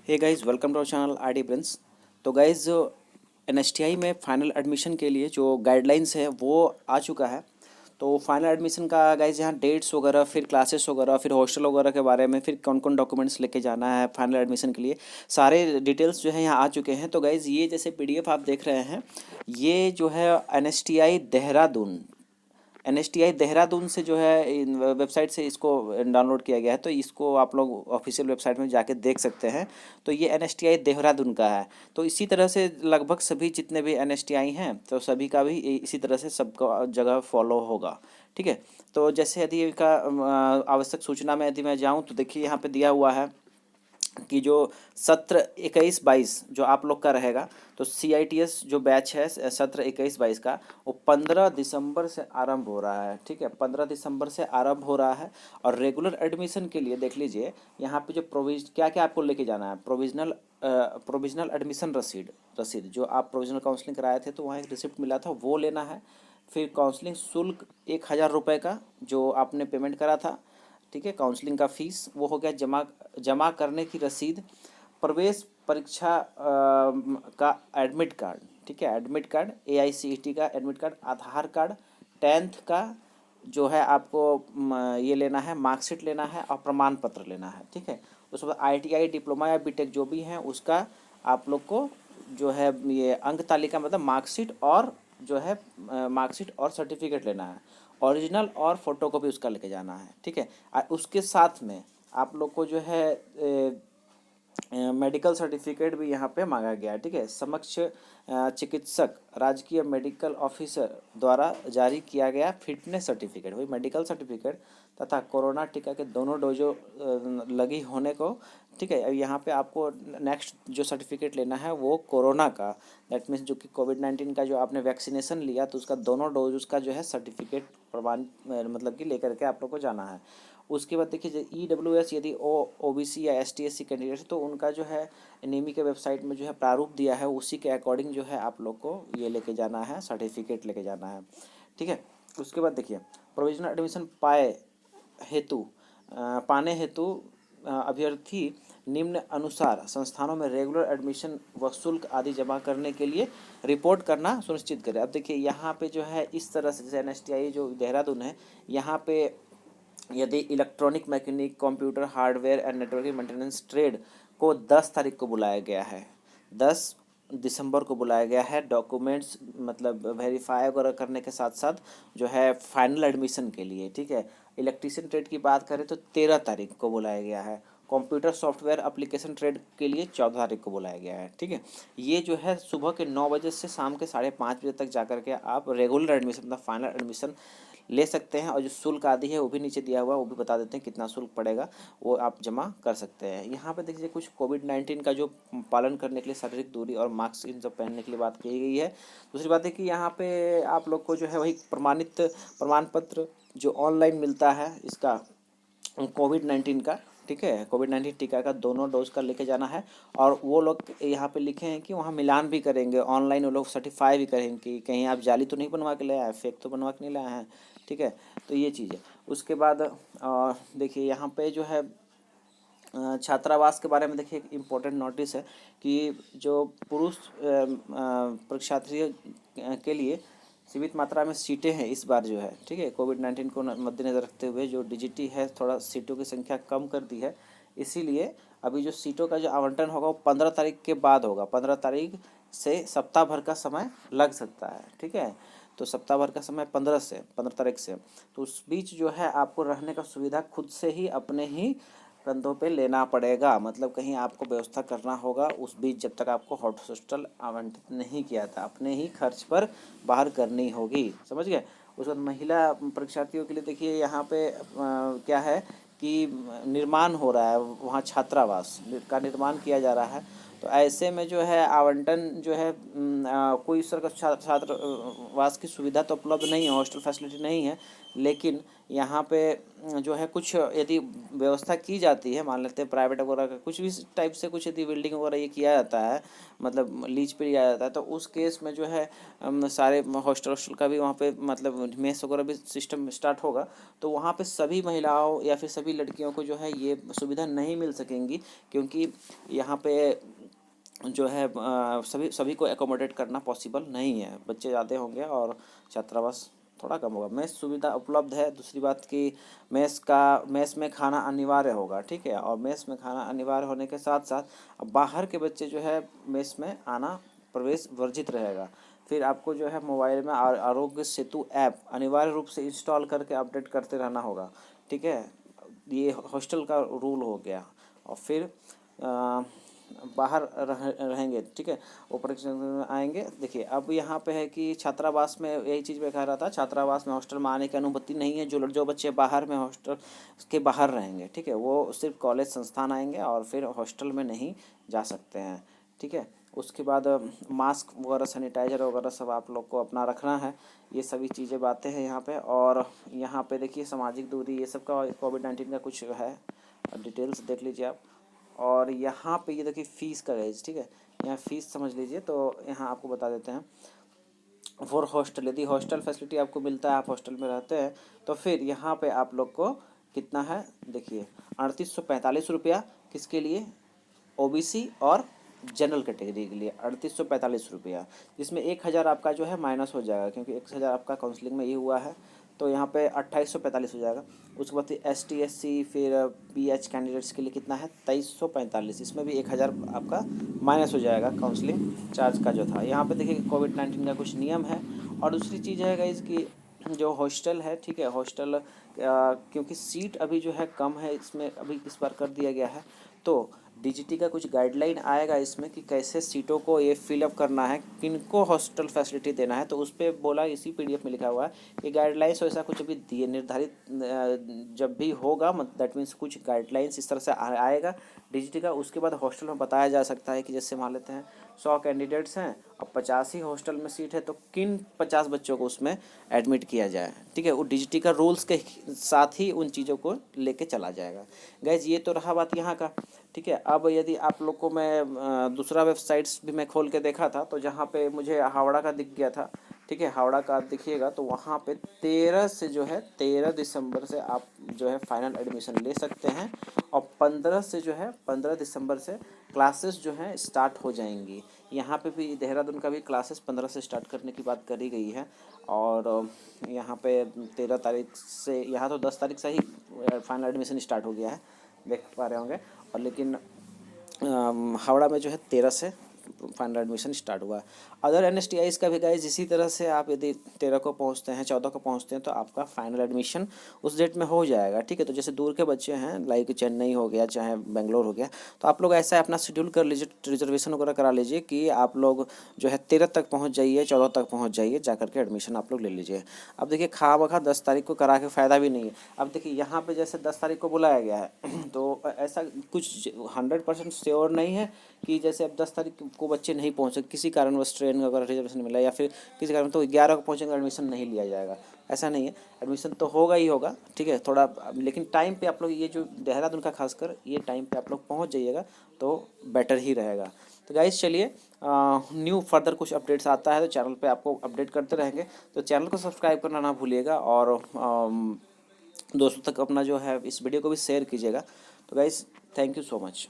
Hey guys, welcome to our channel RD Prince. तो guys, जो NSTI में final admission के लिए जो गाइडलाइंस है वो आ चुका है। तो फाइनल एडमिशन का गाइस यहाँ डेट्स वगैरह, फिर क्लासेस वगैरह, फिर हॉस्टल वगैरह के बारे में, फिर कौन कौन डॉक्यूमेंट्स लेके जाना है फाइनल एडमिशन के लिए, सारे डिटेल्स जो है यहाँ आ चुके हैं। तो गाइस, ये जैसे पीडीएफ आप देख रहे हैं, ये जो है एनएसटीआई देहरादून, एनएसटीआई देहरादून से जो है वेबसाइट से इसको डाउनलोड किया गया है। तो इसको आप लोग ऑफिशियल वेबसाइट में जाके देख सकते हैं। तो ये एनएसटीआई देहरादून का है। तो इसी तरह से लगभग सभी जितने भी एनएसटीआई हैं, तो सभी का भी इसी तरह से सबका जगह फॉलो होगा। ठीक है। तो जैसे यदि का आवश्यक सूचना में यदि मैं जाऊँ, तो देखिए यहाँ पे दिया हुआ है कि जो सत्र 21-22 जो आप लोग का रहेगा, तो CITS जो बैच है सत्र 21-22 का, वो 15 दिसंबर से आरंभ हो रहा है। ठीक है, 15 दिसंबर से आरंभ हो रहा है। और रेगुलर एडमिशन के लिए देख लीजिए यहाँ पे जो क्या क्या आपको लेके जाना है। प्रोविजनल एडमिशन रसीद रसीद जो आप प्रोविजनल काउंसलिंग कराए थे, तो वहाँ एक रिसिप्ट मिला था, वो लेना है। फिर काउंसलिंग शुल्क 1000 रुपये का जो आपने पेमेंट करा था, ठीक है, काउंसलिंग का फीस वो हो गया। जमा जमा करने की रसीद, प्रवेश परीक्षा का एडमिट कार्ड, ठीक है, एडमिट कार्ड, AICTE का एडमिट कार्ड, आधार कार्ड, 10th का जो है आपको ये लेना है, मार्कशीट लेना है और प्रमाण पत्र लेना है। ठीक है। उसके बाद ITI डिप्लोमा या बीटेक जो भी है उसका आप लोग को जो है ये अंक तालिका मतलब मार्कशीट और जो है मार्कशीट और सर्टिफिकेट लेना है। ओरिजिनल और फोटोकॉपी उसका लेके जाना है। ठीक है। उसके साथ में आप लोग को जो है मेडिकल सर्टिफिकेट भी यहाँ पे मांगा गया है। ठीक है। समक्ष चिकित्सक राजकीय मेडिकल ऑफिसर द्वारा जारी किया गया फिटनेस सर्टिफिकेट, वही मेडिकल सर्टिफिकेट तथा कोरोना टीका के दोनों डोजों लगी होने को। ठीक है। यहाँ पे आपको नेक्स्ट जो सर्टिफिकेट लेना है वो कोरोना का, दैट मीन्स जो कि कोविड-19 का जो आपने वैक्सीनेशन लिया, तो उसका दोनों डोज उसका जो है सर्टिफिकेट प्रमाण मतलब कि लेकर के आप लोग को जाना है। उसके बाद देखिए EWS यदि OBC या ST/SC कैंडिडेट है, तो उनका जो है नेमी के वेबसाइट में जो है प्रारूप दिया है, उसी के अकॉर्डिंग जो है आप लोग को ये लेके जाना है, सर्टिफिकेट लेके जाना है। ठीक है। उसके बाद देखिए प्रोविजनल एडमिशन पाने हेतु अभ्यर्थी निम्न अनुसार संस्थानों में रेगुलर एडमिशन व शुल्क आदि जमा करने के लिए रिपोर्ट करना सुनिश्चित करें। अब देखिए यहाँ पे जो है इस तरह से, जैसे NSTI जो देहरादून है, यहाँ पे यदि electronic mechanic, computer hardware and networking maintenance trade को 10 तारीख को बुलाया गया है, 10 दिसंबर को बुलाया गया है। डॉक्यूमेंट्स मतलब वेरीफाई वगैरह करने के साथ साथ जो है फाइनल एडमिशन के लिए। ठीक है। इलेक्ट्रीशियन ट्रेड की बात करें तो 13 तारीख को बुलाया गया है। कंप्यूटर सॉफ्टवेयर एप्लीकेशन ट्रेड के लिए 14 तारीख को बुलाया गया है। ठीक है। ये जो है सुबह के 9 बजे से शाम के 5:30 बजे तक जाकर के आप रेगुलर एडमिशन मतलब फाइनल एडमिशन ले सकते हैं। और जो शुल्क आदि है वो भी नीचे दिया हुआ है, वो भी बता देते हैं कितना शुल्क पड़ेगा, वो आप जमा कर सकते हैं। यहाँ पे देखिए कुछ कोविड-19 का जो पालन करने के लिए शारीरिक दूरी और मास्क इन सब पहनने के लिए बात की गई है। दूसरी बात है कि यहाँ पे आप लोग को जो है वही प्रमाणित प्रमाण पत्र जो ऑनलाइन मिलता है इसका कोविड-19 का। ठीक है। कोविड-19 टीका का दोनों डोज का लेके जाना है। और वो लोग यहाँ पे लिखे हैं कि वहाँ मिलान भी करेंगे, ऑनलाइन वो लोग सर्टिफाई भी करेंगे कि कहीं आप जाली तो नहीं बनवा के ले आए, फेक तो बनवा के नहीं लाए हैं। ठीक है। तो ये चीज़ है। उसके बाद देखिए यहाँ पे जो है छात्रावास के बारे में देखिए एक इम्पोर्टेंट नोटिस है कि जो पुरुष परीक्षार्थियों के लिए सीमित मात्रा में सीटें हैं इस बार जो है। ठीक है। कोविड-19 को मद्देनज़र रखते हुए जो DGT है थोड़ा सीटों की संख्या कम कर दी है, इसीलिए अभी जो सीटों का जो आवंटन होगा वो 15 तारीख के बाद होगा। 15 तारीख से सप्ताह भर का समय लग सकता है। ठीक है। तो सप्ताह भर का समय 15 तारीख से, तो उस बीच जो है आपको रहने का सुविधा खुद से ही अपने ही कंधों पे लेना पड़ेगा, मतलब कहीं आपको व्यवस्था करना होगा उस बीच, जब तक आपको हॉस्टल आवंटित नहीं किया था, अपने ही खर्च पर बाहर करनी होगी। समझ गए। उसके बाद महिला परीक्षार्थियों के लिए देखिए यहाँ पे क्या है कि निर्माण हो रहा है, वहाँ छात्रावास का निर्माण किया जा रहा है। तो ऐसे में जो है आवंटन जो है कोई इस तरह का छात्रावास की सुविधा तो उपलब्ध नहीं है, हॉस्टल फैसिलिटी नहीं है, लेकिन यहाँ पे जो है कुछ यदि व्यवस्था की जाती है, मान लेते हैं प्राइवेट वगैरह का कुछ भी टाइप से कुछ यदि बिल्डिंग वगैरह ये किया जाता है, मतलब लीज पे लिया जाता है, तो उस केस में जो है सारे हॉस्टल का भी वहाँ पे मतलब मेस वगैरह भी सिस्टम स्टार्ट होगा, तो वहाँ पे सभी महिलाओं या फिर सभी लड़कियों को जो है ये सुविधा नहीं मिल सकेंगी, क्योंकि यहाँ पे जो है सभी सभी को एकोमोडेट करना पॉसिबल नहीं है, बच्चे ज़्यादा होंगे और छात्रावास थोड़ा कम होगा। मेस सुविधा उपलब्ध है, दूसरी बात कि मेस में खाना अनिवार्य होगा, ठीक है, और मेस में खाना अनिवार्य होने के साथ साथ बाहर के बच्चे जो है मेस में आना प्रवेश वर्जित रहेगा। फिर आपको जो है मोबाइल में आरोग्य सेतु ऐप अनिवार्य रूप से इंस्टॉल करके अपडेट करते रहना होगा, ठीक है, ये हॉस्टल का रूल हो गया। और फिर बाहर रहेंगे, ठीक है, ऊपर आएंगे। देखिए अब यहाँ पे है कि छात्रावास में यही चीज़ मैं कह रहा था, छात्रावास में हॉस्टल में आने की अनुमति नहीं है। जो बच्चे बाहर में हॉस्टल के बाहर रहेंगे, ठीक है, वो सिर्फ कॉलेज संस्थान आएंगे और फिर हॉस्टल में नहीं जा सकते हैं, ठीक है। उसके बाद मास्क वगैरह सैनिटाइजर वगैरह सब आप लोग को अपना रखना है, ये सभी चीज़ें बातें हैं यहाँ पे। और यहाँ पे देखिए सामाजिक दूरी ये सब का कोविड-19 का कुछ है, डिटेल्स देख लीजिए आप। और यहाँ पे ये देखिए फ़ीस का गाइज, ठीक है, यहाँ फ़ीस समझ लीजिए, तो यहाँ आपको बता देते हैं। फॉर हॉस्टल, यदि हॉस्टल फैसिलिटी आपको मिलता है, आप हॉस्टल में रहते हैं, तो फिर यहाँ पे आप लोग को कितना है देखिए 3845 रुपया, किसके लिए, ओबीसी और जनरल कैटेगरी के लिए 3845 रुपया, जिसमें 1000 आपका जो है माइनस हो जाएगा, क्योंकि 1000 आपका काउंसलिंग में ये हुआ है, तो यहाँ पे 2845 हो जाएगा। उसके बाद ST SC फिर PH कैंडिडेट्स के लिए कितना है 2345, इसमें भी 1000 आपका माइनस हो जाएगा काउंसलिंग चार्ज का जो था। यहाँ पे देखिए कोविड-19 का कुछ नियम है। और दूसरी चीज़ है गाइज कि जो हॉस्टल है, ठीक है, हॉस्टल क्योंकि सीट अभी जो है कम है, इसमें अभी इस बार कर दिया गया है, तो DGT का कुछ गाइडलाइन आएगा इसमें कि कैसे सीटों को ये फिलअप करना है, किनको हॉस्टल फैसिलिटी देना है, तो उस पर बोला इसी PDF में लिखा हुआ है कि गाइडलाइंस वैसा कुछ अभी दिए निर्धारित जब भी होगा, दैट मीन्स कुछ गाइडलाइंस इस तरह से आएगा DGT का। उसके बाद हॉस्टल में बताया जा सकता है कि जैसे मान लेते हैं 100 कैंडिडेट्स हैं और 50 ही हॉस्टल में सीट है, तो किन 50 बच्चों को उसमें एडमिट किया जाए, ठीक है, वो DGT का रूल्स के साथ ही उन चीज़ों को लेके चला जाएगा। गैस ये तो रहा बात यहाँ का, ठीक है। अब यदि आप लोग को मैं दूसरा वेबसाइट्स भी मैं खोल के देखा था, तो जहाँ पे मुझे हावड़ा का दिख गया था, ठीक है, हावड़ा का आप देखिएगा, तो वहाँ पे 13 से जो है 13 दिसंबर से आप जो है फाइनल एडमिशन ले सकते हैं, और 15 से जो है 15 दिसंबर से क्लासेस जो हैं स्टार्ट हो जाएंगी। यहाँ पे भी देहरादून का भी क्लासेस 15 से स्टार्ट करने की बात करी गई है, और यहाँ पे 13 तारीख से, यहाँ तो 10 तारीख से ही फाइनल एडमिशन स्टार्ट हो गया है, देख पा रहे होंगे। और लेकिन हावड़ा में जो है 13 से फाइनल एडमिशन स्टार्ट हुआ है। अदर NSTIs का भी गाइज इसी तरह से, आप यदि 13 को पहुंचते हैं, 14 को पहुंचते हैं, तो आपका फाइनल एडमिशन उस डेट में हो जाएगा, ठीक है। तो जैसे दूर के बच्चे हैं, लाइक चेन्नई हो गया, चाहे बेंगलोर हो गया, तो आप लोग ऐसा अपना शेड्यूल कर लीजिए, रिजर्वेशन वगैरह करा लीजिए कि आप लोग जो है 13 तक पहुँच जाइए, 14 तक पहुँच जाइए, जा करके एडमिशन आप लोग ले लीजिए। अब देखिए खामखा 10 तारीख को करा के फ़ायदा भी नहीं है। अब देखिए यहाँ पे जैसे 10 तारीख को बुलाया गया है तो ऐसा कुछ 100% श्योर नहीं है कि जैसे अब 10 तारीख को बच्चे नहीं पहुँचे, किसी कारणवश ट्रेन का अगर रिजर्वेशन मिला या फिर किसी कारण, तो 11 को पहुँचेंगे, एडमिशन नहीं लिया जाएगा, ऐसा नहीं है, एडमिशन तो होगा ही होगा, ठीक है, थोड़ा लेकिन टाइम पे आप लोग, ये जो देहरादून का खासकर ये टाइम पे आप लोग पहुँच जाइएगा तो बेटर ही रहेगा। तो गाइस चलिए, न्यू फर्दर कुछ अपडेट्स आता है तो चैनल पे आपको अपडेट करते रहेंगे, तो चैनल को सब्सक्राइब करना ना भूलिएगा, और दोस्तों तक अपना जो है इस वीडियो को भी शेयर कीजिएगा। तो guys thank you so much.